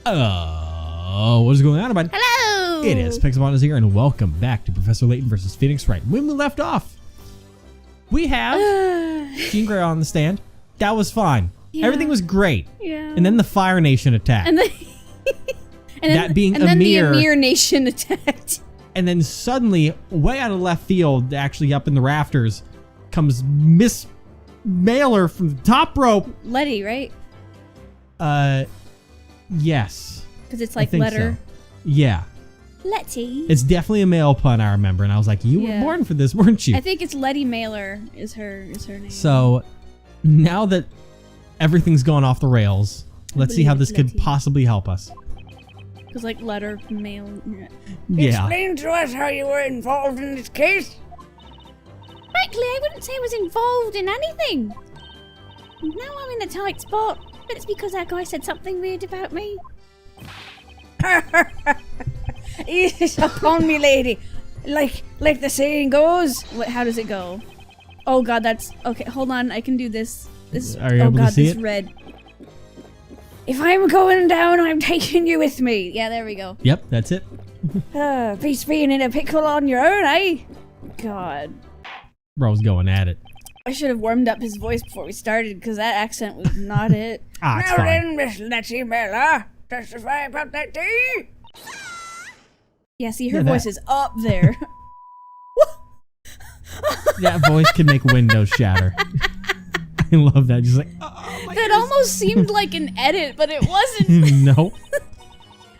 What is going on, everybody? Hello! It is Pixelmon here, and welcome back to Professor Layton versus Phoenix Wright. When we left off, we have Jean Grey on the stand. That was fine. Yeah. Everything was great. Yeah. And then the Fire Nation attacked. And then, the Amir Nation attacked. And then suddenly, way out of left field, actually up in the rafters, comes Miss Mailer from the top rope. Letty, right? Yes. Because it's like letter. So. Yeah. Letty. It's definitely a male pun, I remember, and I was like, you were born for this, weren't you? I think it's Letty Mailer is her name. So, now that everything's gone off the rails, let's see how this could possibly help us. Because like letter, mail. Yeah. Explain to us how you were involved in this case. Frankly, I wouldn't say I was involved in anything. Now I'm in a tight spot, but it's because that guy said something weird about me. Ease upon me, lady. Like the saying goes. What? How does it go? Oh God, that's okay. Hold on, I can do this. This. Are you able to see this it? Red. If I'm going down, I'm taking you with me. Yeah, there we go. Yep, that's it. Beats being in a pickle on your own, eh? God. Bro's going at it. I should have warmed up his voice before we started because that accent was not it. It's now fine. then, Miss Letty Mailer, testify about that tea. Yeah, see, her voice is up there. That voice can make windows shatter. I love that. Just like, oh, my That almost seemed like an edit, but it wasn't. No.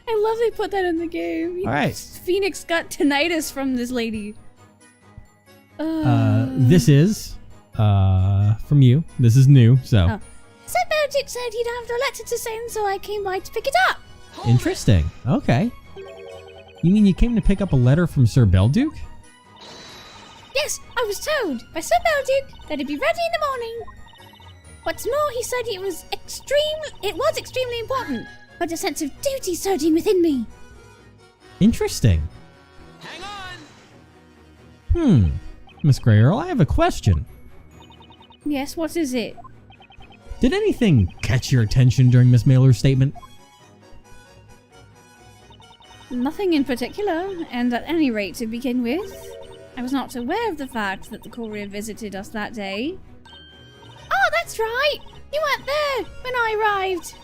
I love they put that in the game. All right. Phoenix got tinnitus from this lady. This is from you. This is new, so. Oh. Sir Belduke said he'd have a letter to send, so I came by to pick it up. Interesting. Okay. You mean you came to pick up a letter from Sir Belduke? Yes, I was told by Sir Belduke that it'd be ready in the morning. What's more, he said it was extremely important, but a sense of duty surging within me. Interesting. Hang on. Miss Grey Earl, I have a question. Yes, what is it? Did anything catch your attention during Miss Mailer's statement? Nothing in particular, and at any rate to begin with, I was not aware of the fact that the courier visited us that day. Oh, that's right! You weren't there when I arrived!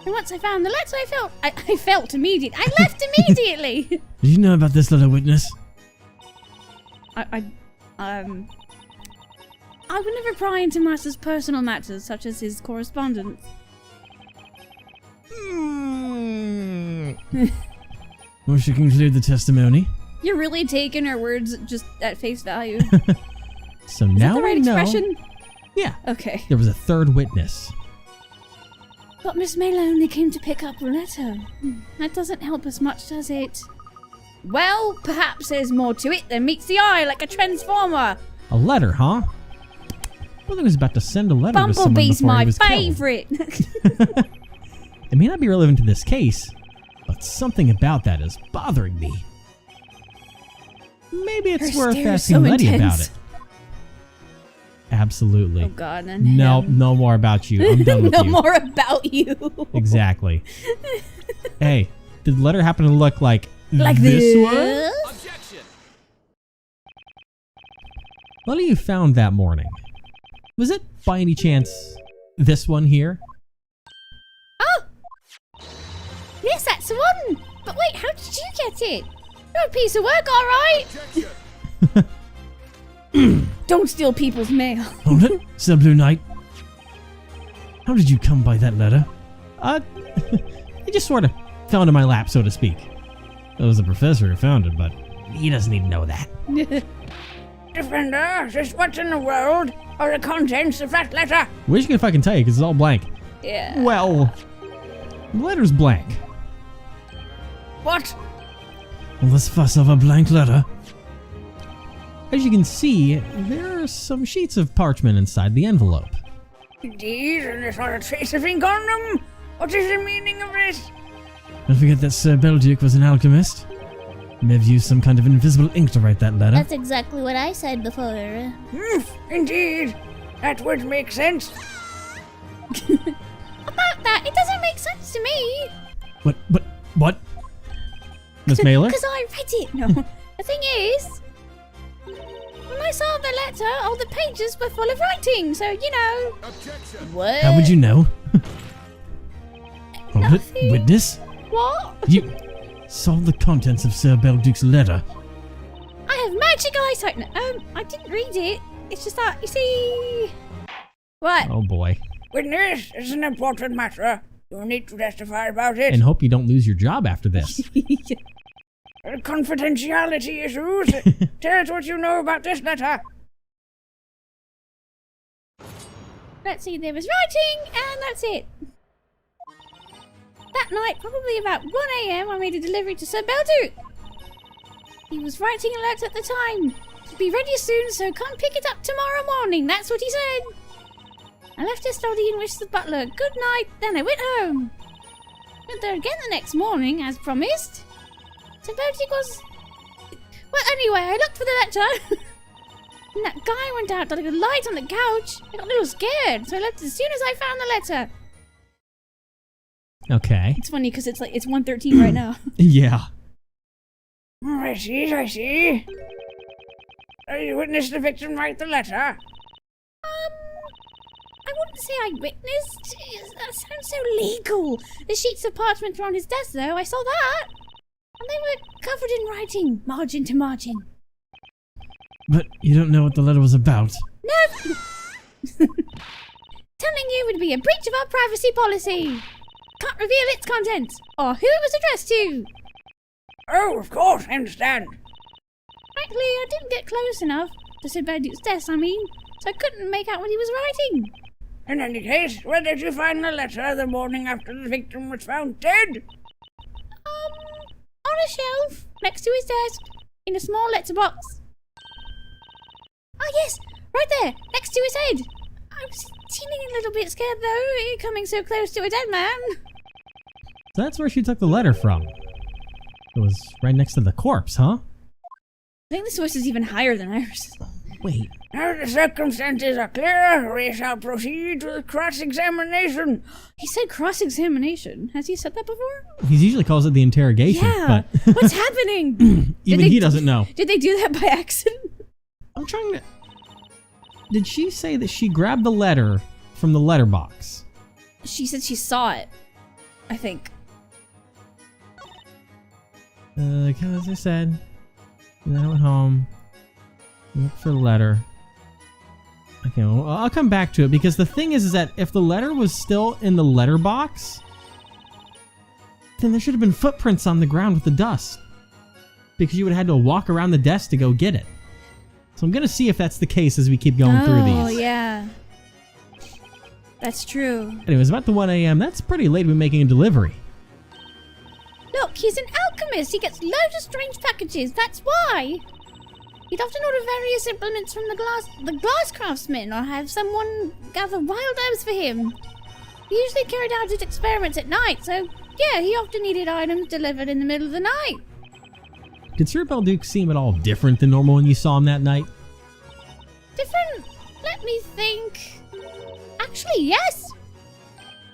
And once I found the letter, I felt immediate. I left immediately! Did you know about this letter, witness? I would never pry into Master's personal matters, such as his correspondence. Well, she conclude the testimony. You're really taking her words just at face value. So Is now that the right we know. expression? Yeah. Okay. There was a third witness. But Miss Mailer only came to pick up the letter. That doesn't help us much, does it? Well, perhaps there's more to it than meets the eye like a transformer. A letter, huh? Well, he was about to send a letter to someone Bumblebee's before he my was killed. favorite. It may not be relevant to this case, but something about that is bothering me. Maybe it's Her worth stare is asking so Letty intense. about it. Absolutely. Oh God, and No, him. no more about you. I'm done with No you. more about you. Exactly. Hey, did the letter happen to look like Like this this? one? Objection. What you found that morning? Was it, by any chance, this one here? Oh! Yes, that's the one! But wait, how did you get it? You're a piece of work, alright? Objection. Don't steal people's mail. Hold it, Sir Blue Knight. How did you come by that letter? It just sort of fell into my lap, so to speak. It was the professor who found it, but he doesn't even know that. Defender, just what in the world are the contents of that letter? Wish if I can tell you, because it's all blank. Yeah. Well, the letter's blank. What? Well, let's fuss over a blank letter. As you can see, there are some sheets of parchment inside the envelope. Indeed, and there's not a trace of ink on them. What is the meaning of this? Don't forget that Sir Belduke was an alchemist. He may have used some kind of invisible ink to write that letter. That's exactly what I said before. Indeed. That would make sense. About that, it doesn't make sense to me. What? Miss Mailer? Because I read it. No. The thing is, when I saw the letter, all the pages were full of writing, so, you know. What? How would you know? Nothing. Witness? What? You saw the contents of Sir Belduke's letter. I have magic eyesight. No, I didn't read it. It's just that, you see. What? Oh boy. Witness, it's an important matter. You'll need to testify about it. And hope you don't lose your job after this. Confidentiality issues. Tell us what you know about this letter. Let's see, there was writing, and that's it. That night, probably about 1 a.m., I made a delivery to Sir Belduke. He was writing a letter at the time. It'll be ready soon, so come pick it up tomorrow morning. That's what he said. I left his study and wished the butler good night, then I went home. Went there again the next morning, as promised. Sir Belduke was... Well, anyway, I looked for the letter. And that guy went out like a light on the couch. I got a little scared, so I left as soon as I found the letter. Okay. It's funny because it's 1:13 right now. Yeah. Oh, I see. You witnessed the victim write the letter? I wouldn't say I witnessed. That sounds so legal. The sheets of parchment were on his desk, though. I saw that. And they were covered in writing, margin to margin. But you don't know what the letter was about. No! Telling you would be a breach of our privacy policy. Can't reveal its contents, or who it was addressed to. Oh, of course, I understand. Frankly, I didn't get close enough to Sir Belduke's desk, so I couldn't make out what he was writing. In any case, where did you find the letter the morning after the victim was found dead? On a shelf, next to his desk, in a small letterbox. Ah, yes, right there, next to his head. I was feeling a little bit scared, though, coming so close to a dead man. So that's where she took the letter from. It was right next to the corpse, huh? I think this voice is even higher than ours. Wait. Now the circumstances are clear, we shall proceed with cross-examination. He said cross-examination. Has he said that before? He usually calls it the interrogation, Yeah. but What's happening? even he doesn't know. Did they do that by accident? I'm trying to... Did she say that she grabbed the letter from the letterbox? She said she saw it. I think. As I said, and then I went home, looked for the letter. Okay, well, I'll come back to it because the thing is that if the letter was still in the letterbox, then there should have been footprints on the ground with the dust. Because you would have had to walk around the desk to go get it. So I'm going to see if that's the case as we keep going through these. Oh, yeah. That's true. Anyways, about the 1 a.m., that's pretty late to be making a delivery. Look, he's an alchemist. He gets loads of strange packages. That's why. He'd often order various implements from the glass craftsman or have someone gather wild herbs for him. He usually carried out his experiments at night, so yeah, he often needed items delivered in the middle of the night. Did Sir Belduke seem at all different than normal when you saw him that night? Different? Let me think. Actually, yes.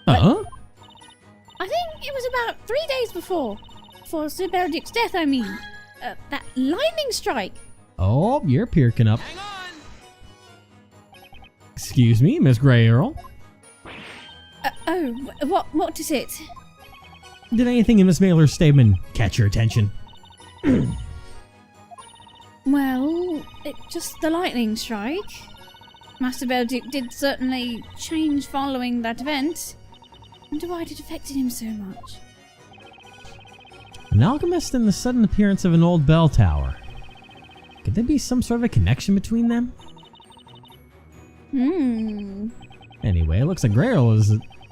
Uh-huh. I think it was about 3 days before Sir Belduke's death, I mean. That lightning strike. Oh, you're perking up. Hang on! Excuse me, Miss Grey Earl. What is it? Did anything in Miss Mailer's statement catch your attention? Well, just the lightning strike. Master Belduke did certainly change following that event. I wonder why it affected him so much. An alchemist and the sudden appearance of an old bell tower. Could there be some sort of a connection between them? Anyway, it looks like Grey Earl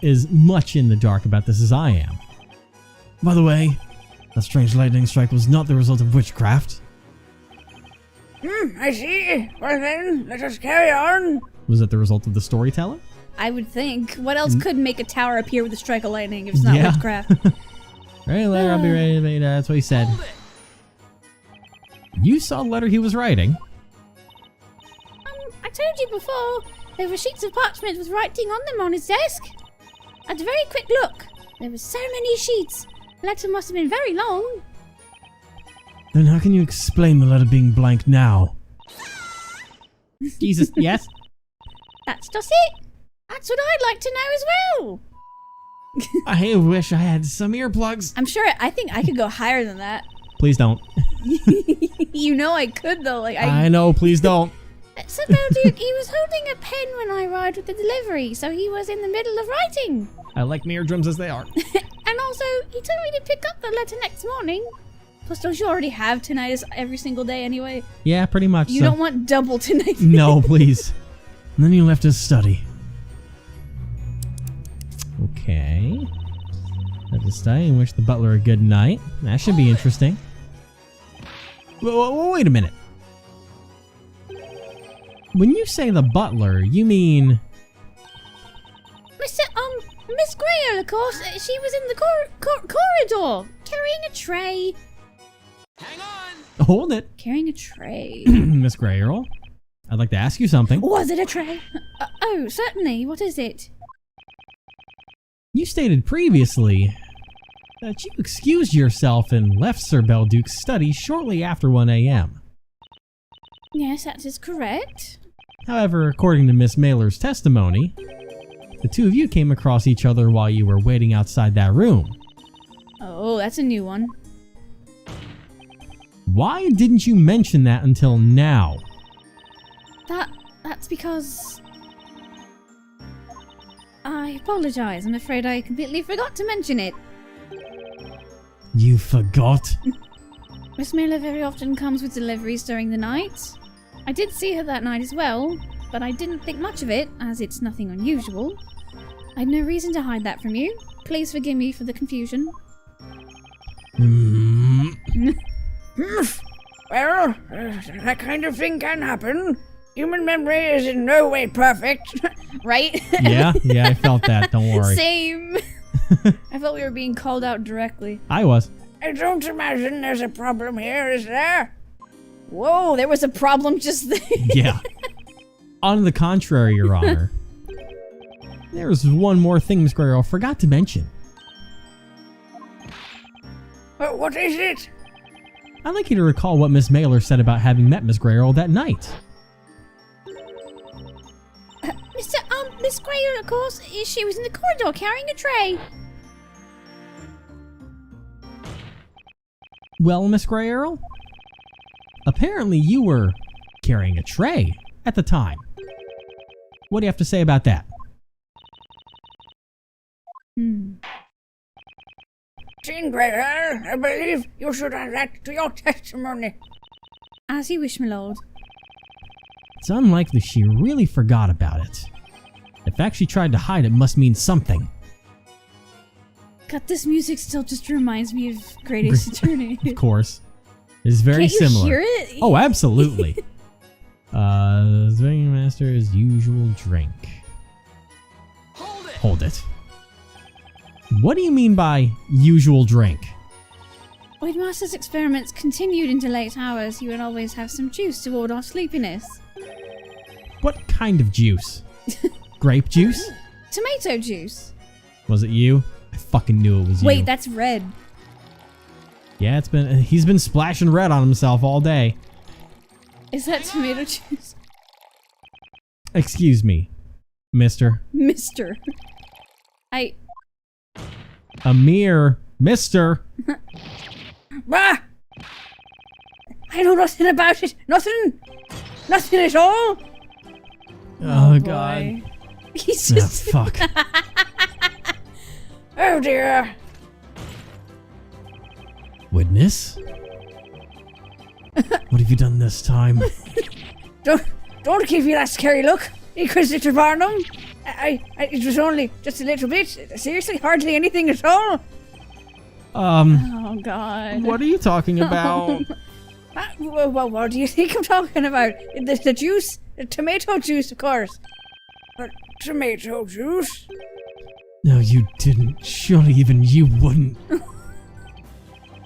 is much in the dark about this as I am. By the way, that strange lightning strike was not the result of witchcraft. I see. Well then, let us carry on. Was it the result of the storyteller? I would think. What else could make a tower appear with a strike of lightning if it's not witchcraft? Right, later, I'll be ready. That's what he said. You saw the letter he was writing. I told you before, there were sheets of parchment with writing on them on his desk. I had a very quick look. There were so many sheets. Letter must have been very long. Then how can you explain the letter being blank now? Jesus, yes? That's just it. That's what I'd like to know as well. I wish I had some earplugs. I think I could go higher than that. Please don't. You know I could though. I know, pleplease don't. Sir Belduke, he was holding a pen when I arrived with the delivery, so he was in the middle of writing. I like my eardrums as they are. And also, he told me to pick up the letter next morning. Plus, don't you already have tinnitus every single day anyway? Yeah, pretty much. You don't want double tinnitus. No, please. And then you left his study. Okay. Left his study and wish the butler a good night. That should be interesting. Wait a minute. When you say the butler, you mean... Miss Grayle, of course. She was in the corridor, carrying a tray. Hang on! Hold it. Carrying a tray. Miss Grayle, I'd like to ask you something. Was it a tray? Oh, certainly. What is it? You stated previously that you excused yourself and left Sir Belduke's study shortly after 1 a.m. Yes, that is correct. However, according to Miss Mailer's testimony, the two of you came across each other while you were waiting outside that room. Oh, that's a new one. Why didn't you mention that until now? That's because... I apologize. I'm afraid I completely forgot to mention it. You forgot? Miss Mailer very often comes with deliveries during the night. I did see her that night as well, but I didn't think much of it, as it's nothing unusual. I had no reason to hide that from you. Please forgive me for the confusion. Well, that kind of thing can happen. Human memory is in no way perfect. Right? Yeah, I felt that, don't worry. Same. I felt we were being called out directly. I was. I don't imagine there's a problem here, is there? Whoa, there was a problem just there. Yeah. On the contrary, Your Honor. There's one more thing Miss Grayle forgot to mention. What is it? I'd like you to recall what Miss Mailer said about having met Miss Grayle that night. Miss Grayle, of course, she was in the corridor carrying a tray. Well, Miss Grayle, apparently you were carrying a tray at the time. What do you have to say about that? Jean Grayle, I believe you should add that to your testimony. As you wish, my lord. It's unlikely she really forgot about it. The fact she tried to hide it must mean something. God, this music still just reminds me of Great Ace Attorney. Of course. It's very Can't you similar. hear it? Oh, absolutely. Swinging Master's usual drink. Hold it. What do you mean by usual drink? When Master's experiments continued into late hours, he would always have some juice to ward off sleepiness. What kind of juice? Grape juice? Tomato juice. Was it you? I fucking knew it was you. Wait, that's red. Yeah, he's been splashing red on himself all day. Is that tomato juice? Excuse me, mister. Mister. A mere mister. Bah! I know nothing about it. Nothing at all. Oh, boy. God. He's just... fuck. Oh dear. Witness? What have you done this time? Don't give me that scary look, Inquisitor Barnum. It was only just a little bit. Seriously, hardly anything at all. Oh, God. What are you talking about? Well, what do you think I'm talking about? The juice? The tomato juice, of course. Tomato juice? No, you didn't. Surely even you wouldn't.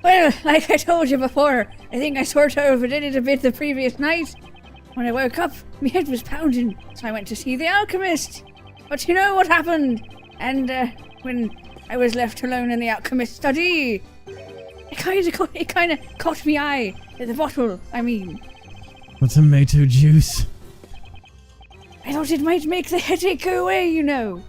Well, like I told you before, I think I sort of overdid it a bit the previous night. When I woke up, my head was pounding, so I went to see the alchemist. But you know what happened? And when I was left alone in the alchemist study. It kind of caught me eye. The bottle, I mean. What's tomato juice? I thought it might make the headache go away, you know.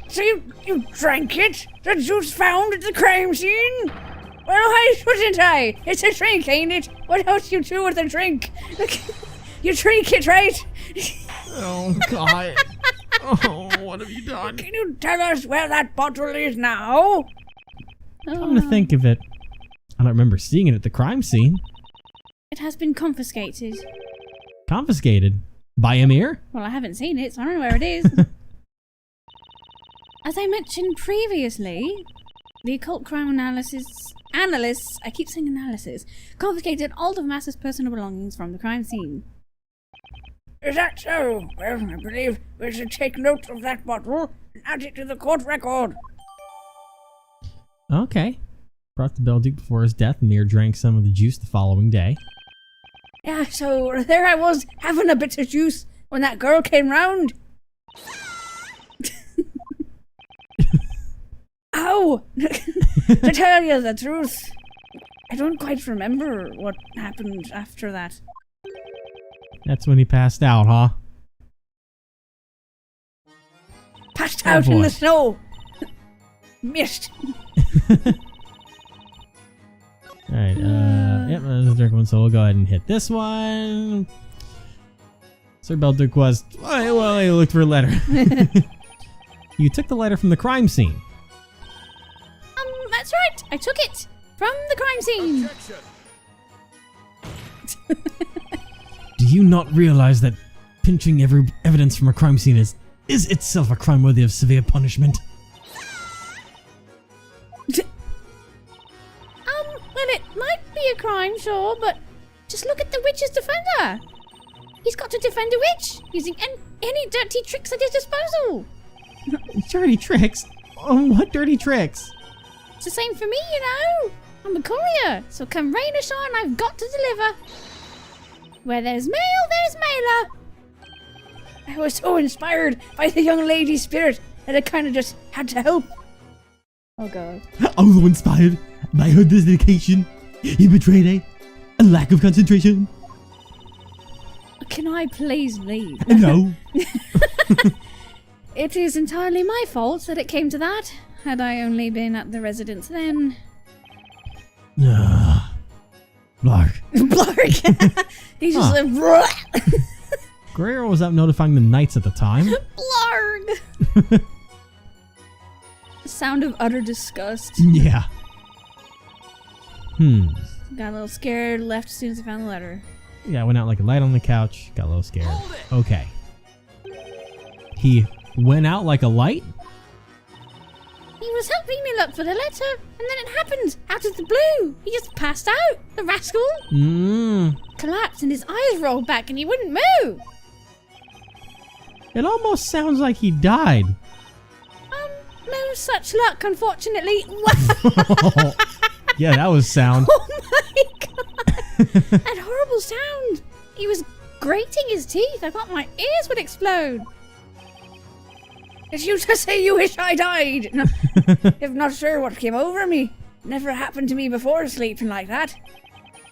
So you drank it? The juice found at the crime scene? Well, why shouldn't I? It's a drink, ain't it? What else you do with a drink? You drink it, right? Oh, God. Oh, what have you done? Can you tell us where that bottle is now? Come to think of it, I don't remember seeing it at the crime scene. It has been confiscated. Confiscated? By Amir? Well, I haven't seen it, so I don't know where it is. As I mentioned previously, the occult crime analysts, I keep saying analysis, confiscated all of Master's personal belongings from the crime scene. Is that so? Well, I believe we should take note of that bottle and add it to the court record. Okay. Brought to Belduke before his death, Amir drank some of the juice the following day. Yeah, so there I was, having a bit of juice when that girl came round. Ow! To tell you the truth, I don't quite remember what happened after that. That's when he passed out, huh? Passed out in boy. the snow. Missed. Alright, yep, let's drink one, so we'll go ahead and hit this one. Sir Belduke was, well, I looked for a letter. You took the letter from the crime scene. That's right, I took it from the crime scene. Do you not realize that pinching every evidence from a crime scene is itself a crime worthy of severe punishment? Well, it might be a crime, sure, but just look at the witch's defender. He's got to defend a witch using any dirty tricks at his disposal. Dirty tricks? Oh, what dirty tricks? It's the same for me, you know. I'm a courier, so come rain or shine, I've got to deliver. Where there's mail, there's mailer. I was so inspired by the young lady's spirit that I kind of just had to help. Oh god. Although inspired by her dedication, he betrayed a lack of concentration. Can I please leave? No. It is entirely my fault that it came to that. Had I only been at the residence then. Blark. Blark. He's just like, Guerrero was out notifying the knights at the time. Blarg! Sound of utter disgust. Yeah. Got a little scared, left as soon as I found the letter. Yeah, I went out like a light on the couch, got a little scared. Okay. He went out like a light? He was helping me look for the letter, and then it happened, out of the blue. He just passed out, the rascal. Collapsed and his eyes rolled back and he wouldn't move. It almost sounds like he died. No such luck, unfortunately. Yeah, that was sound. Oh my god! That horrible sound. He was grating his teeth. I thought my ears would explode. Did you just say you wish I died? No, I'm not sure what came over me. Never happened to me before sleeping like that.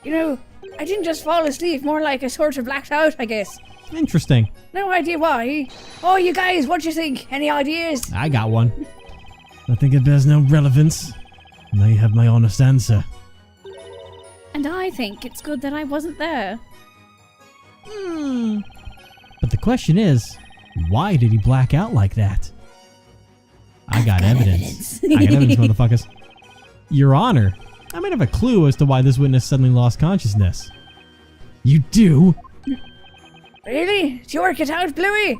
You know, I didn't just fall asleep, more like I sort of blacked out, I guess. Interesting. No idea why. Oh, you guys, what do you think? Any ideas? I got one. I think it bears no relevance. And I have my honest answer. And I think it's good that I wasn't there. But the question is, why did he black out like that? I got evidence. I got evidence, motherfuckers. Your Honor, I might have a clue as to why this witness suddenly lost consciousness. You do? Really? Did you work it out, Bluey?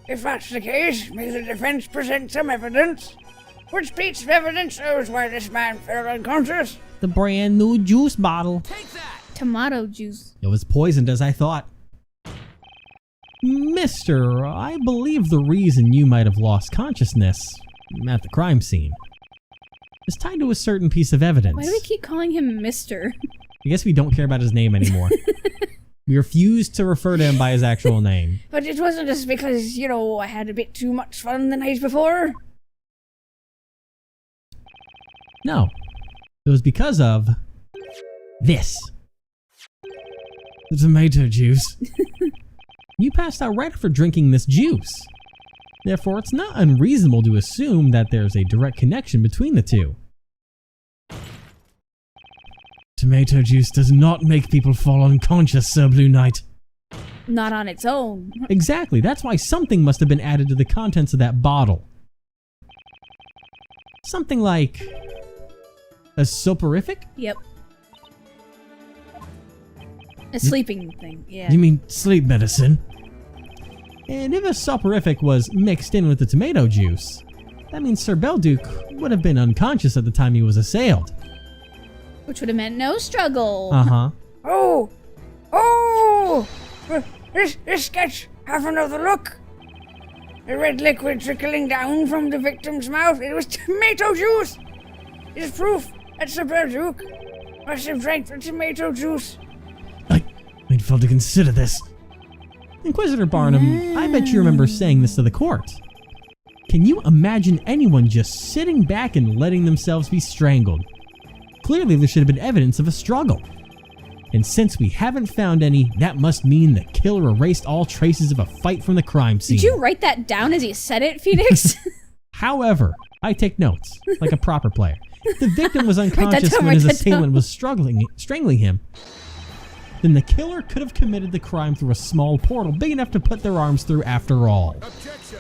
If that's the case, may the defense present some evidence. Which piece of evidence shows why this man fell unconscious? The brand new juice bottle. Tomato juice. It was poisoned as I thought. Mister, I believe the reason you might have lost consciousness at the crime scene is tied to a certain piece of evidence. Why do we keep calling him Mister? I guess we don't care about his name anymore. We refuse to refer to him by his actual name. But it wasn't just because, you know, I had a bit too much fun the night before. No. It was because of this. The tomato juice. You passed out right after drinking this juice. Therefore, it's not unreasonable to assume that there's a direct connection between the two. Tomato juice does not make people fall unconscious, Sir Blue Knight. Not on its own. Exactly, that's why something must have been added to the contents of that bottle. Something like a soporific? Yep. A sleeping thing, yeah. You mean sleep medicine? And if a soporific was mixed in with the tomato juice, that means Sir Belduke would have been unconscious at the time he was assailed. Which would have meant no struggle. Uh-huh. Oh! Oh! This gets have another look. The red liquid trickling down from the victim's mouth. It was tomato juice. It's proof that Sir Belduke must have drank the tomato juice. I'd failed to consider this. Inquisitor Barnum, I bet you remember saying this to the court. Can you imagine anyone just sitting back and letting themselves be strangled? Clearly there should have been evidence of a struggle. And since we haven't found any, that must mean the killer erased all traces of a fight from the crime scene. Did you write that down as you said it, Phoenix? However, I take notes, like a proper player. The victim was unconscious when his assailant was strangling him. Then the killer could have committed the crime through a small portal big enough to put their arms through after all. Objection.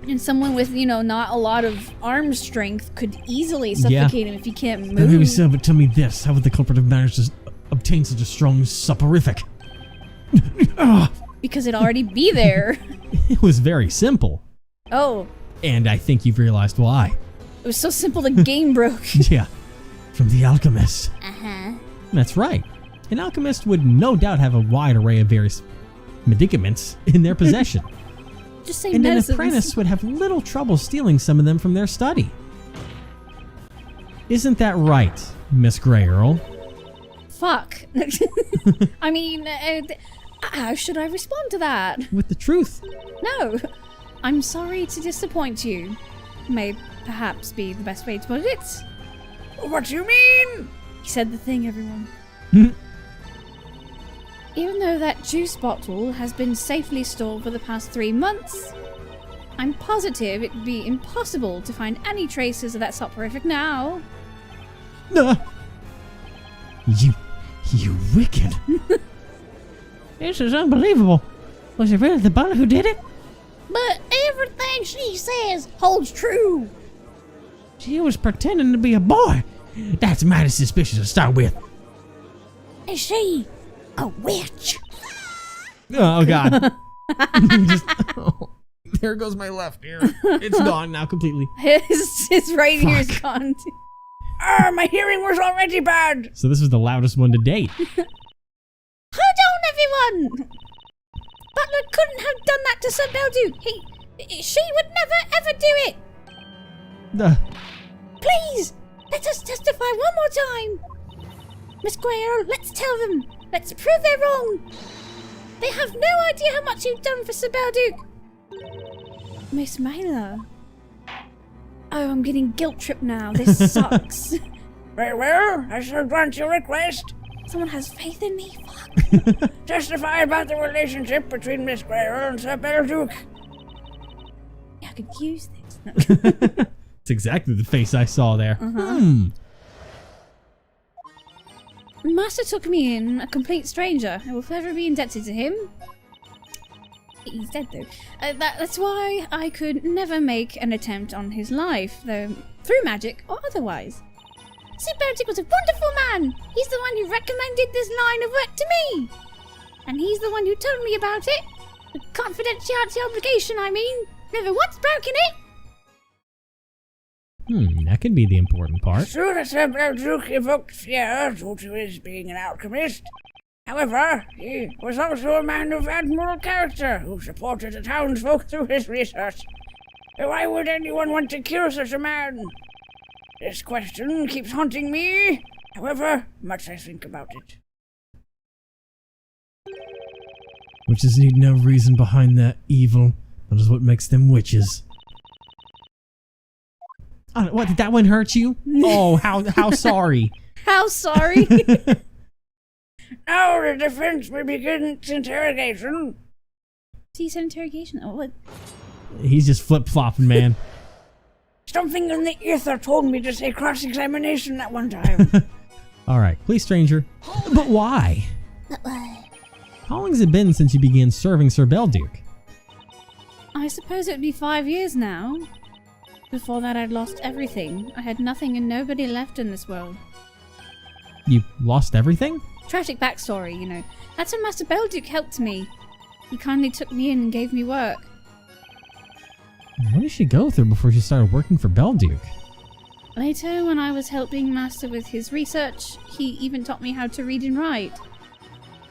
And someone with, not a lot of arm strength could easily suffocate him if he can't move. Maybe so, but tell me this. How would the culprit have managed to obtain such a strong soporific? Because it'd already be there. It was very simple. Oh. And I think you've realized why. It was so simple the game broke. Yeah. From the alchemist. Uh-huh. That's right. An alchemist would no doubt have a wide array of various medicaments in their possession. Just say And medicines. an apprentice would have little trouble stealing some of them from their study. Isn't that right, Miss Grey Earl? Fuck. I mean, how should I respond to that? With the truth. No. I'm sorry to disappoint you. May perhaps be the best way to put it. What do you mean? He said the thing, everyone. Even though that juice bottle has been safely stored for the past 3 months, I'm positive it'd be impossible to find any traces of that soporific now. You wicked. This is unbelievable. Was it really the butler who did it? But everything she says holds true. She was pretending to be a boy. That's mighty suspicious to start with. Is she a witch? Oh, God. There goes my left ear. It's gone now completely. His right ear's gone. My hearing was already bad. So this was the loudest one to date. Hold on, everyone! Butler couldn't have done that to Sir Belduke. She would never, ever do it. Please, let us testify one more time. Miss Grey Earl, let's tell them. Let's prove they're wrong. They have no idea how much you've done for Sir Belduke. Miss Mailer. Oh, I'm getting guilt tripped now. This sucks. Very well, I shall grant your request. Someone has faith in me. Fuck. Testify about the relationship between Miss Grey Earl and Sir Belduke. Yeah, I could use this. No. It's exactly the face I saw there. Master took me in, a complete stranger. I will forever be indebted to him. He's dead though. That's why I could never make an attempt on his life, though through magic or otherwise. Sir Belduke was a wonderful man. He's the one who recommended this line of work to me. And he's the one who told me about it. The confidentiality obligation, I mean. Never once broken it. That could be the important part. True that Sir Belduke evoked fear due to his being an alchemist. However, he was also a man of admirable character who supported the townsfolk through his research. Why would anyone want to kill such a man? This question keeps haunting me. However, much I think about it. Witches need no reason behind their evil. That is what makes them witches. What, did that one hurt you? Oh, how sorry. How sorry? Now the defense will begin its interrogation. He said interrogation. Oh, what? He's just flip-flopping, man. Something in the ether told me to say cross-examination at one time. Alright, please, stranger. But why? How long has it been since you began serving Sir Belduke? I suppose it would be 5 years now. Before that, I'd lost everything. I had nothing and nobody left in this world. You lost everything? Tragic backstory, you know. That's when Master Belduke helped me. He kindly took me in and gave me work. What did she go through before she started working for Belduke? Later, when I was helping Master with his research, he even taught me how to read and write.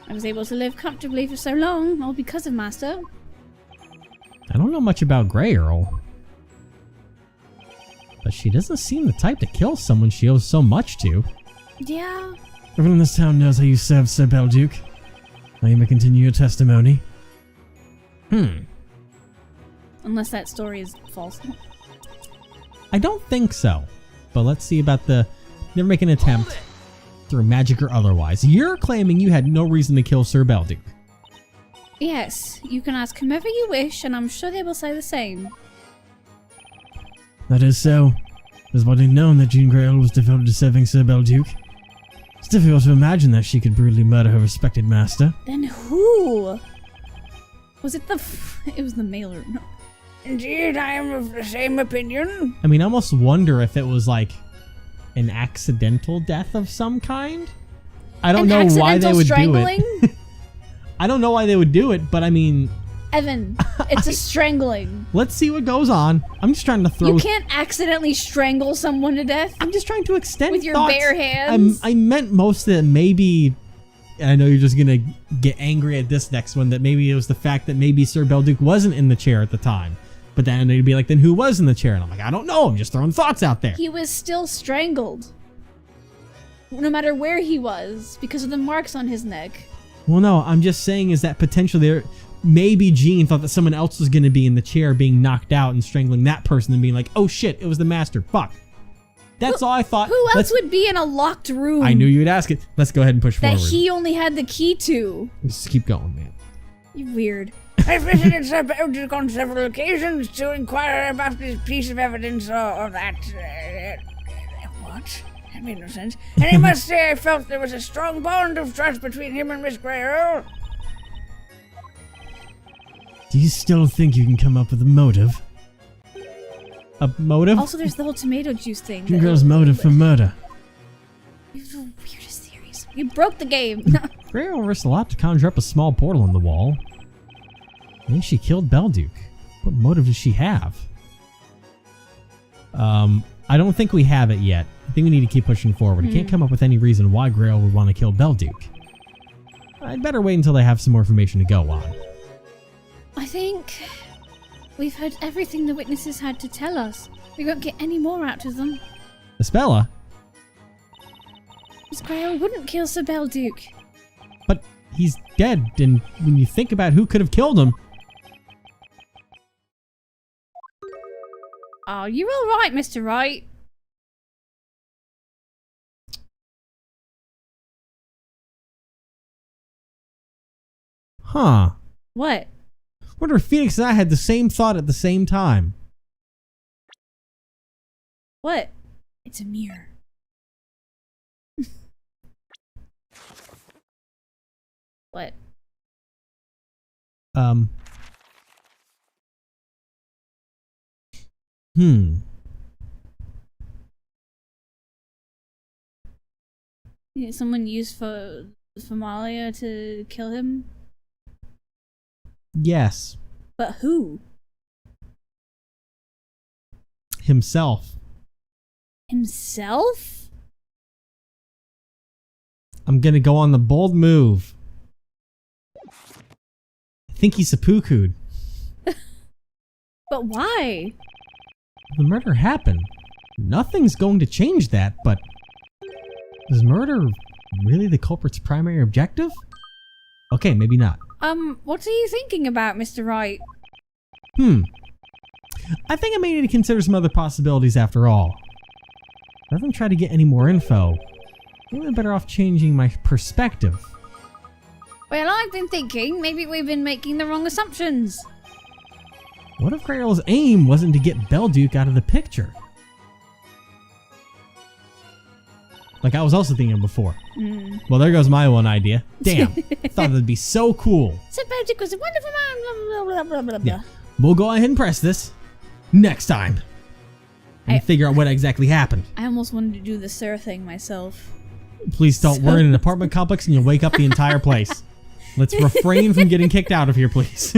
I was able to live comfortably for so long, all because of Master. I don't know much about Grey Earl. But she doesn't seem the type to kill someone she owes so much to. Yeah. Everyone in this town knows how you served Sir Belduke. Now you may continue your testimony. Unless that story is false. I don't think so. But let's see about the... Never make an attempt. Through magic or otherwise. You're claiming you had no reason to kill Sir Belduke. Yes, you can ask whomever you wish, and I'm sure they will say the same. That is so. It was widely known that Jean Grey Earl was devoted to serving Sir Belduke. It's difficult to imagine that she could brutally murder her respected master. Then who? Was it the... It was the mailer. No. Indeed, I am of the same opinion. I mean, I almost wonder if it was like an accidental death of some kind. I don't know why they would do it. I don't know why they would do it, but I mean... Evan, it's a strangling. Let's see what goes on. I'm just trying to throw... You can't accidentally strangle someone to death. I'm just trying to extend with your thoughts. bare hands. I meant most of it maybe... And I know you're just gonna get angry at this next one, that maybe it was the fact that maybe Sir Belduke wasn't in the chair at the time. But then they'd be like, then who was in the chair? And I'm like, I don't know. I'm just throwing thoughts out there. He was still strangled. No matter where he was, because of the marks on his neck. Well, no, I'm just saying is that potentially there... Maybe Jean thought that someone else was going to be in the chair being knocked out and strangling that person and being like, oh shit, it was the master. Fuck. That's all I thought. Who else would be in a locked room? I knew you would ask it. Let's go ahead and push forward. That he only had the key to. Just keep going, man. You're weird. I visited Sir Belduke on several occasions to inquire about this piece of evidence or that... what? That made no sense. And I must say I felt there was a strong bond of trust between him and Miss Grey Earl. Do you still think you can come up with a motive? A motive? Also, there's the whole tomato juice thing. Jean Grey's motive for murder. You have the weirdest theories. You broke the game. Grey Earl risked a lot to conjure up a small portal in the wall. Maybe she killed Belduke. What motive does she have? I don't think we have it yet. I think we need to keep pushing forward. I can't come up with any reason why Grey Earl would want to kill Belduke. I'd better wait until they have some more information to go on. I think we've heard everything the witnesses had to tell us. We won't get any more out of them. Espella? Miss Grey Earl wouldn't kill Sir Belduke. But he's dead, and when you think about who could have killed him... Oh, you're all right, Mr. Wright. Huh. What? Wonder if Phoenix and I had the same thought at the same time. What? It's a mirror. What? Someone used for Malia to kill him? Yes. But who? Himself. Himself? I'm gonna go on the bold move. I think he's seppuku'd. But why? The murder happened. Nothing's going to change that, but... Is murder really the culprit's primary objective? Okay, maybe not. What are you thinking about, Mr. Wright? I think I may need to consider some other possibilities after all. Rather than try to get any more info, maybe I'm better off changing my perspective. Well, I've been thinking maybe we've been making the wrong assumptions. What if Grail's aim wasn't to get Belduke out of the picture? Like I was also thinking before. Well, there goes my one idea. Damn, thought that'd be so cool. Sir Belduke was a wonderful man, blah, blah, blah, blah, blah. Yeah, we'll go ahead and press this next time and figure out what exactly happened. I almost wanted to do the Sir thing myself. Please don't. We're in an apartment complex and you'll wake up the entire place. Let's refrain from getting kicked out of here, please.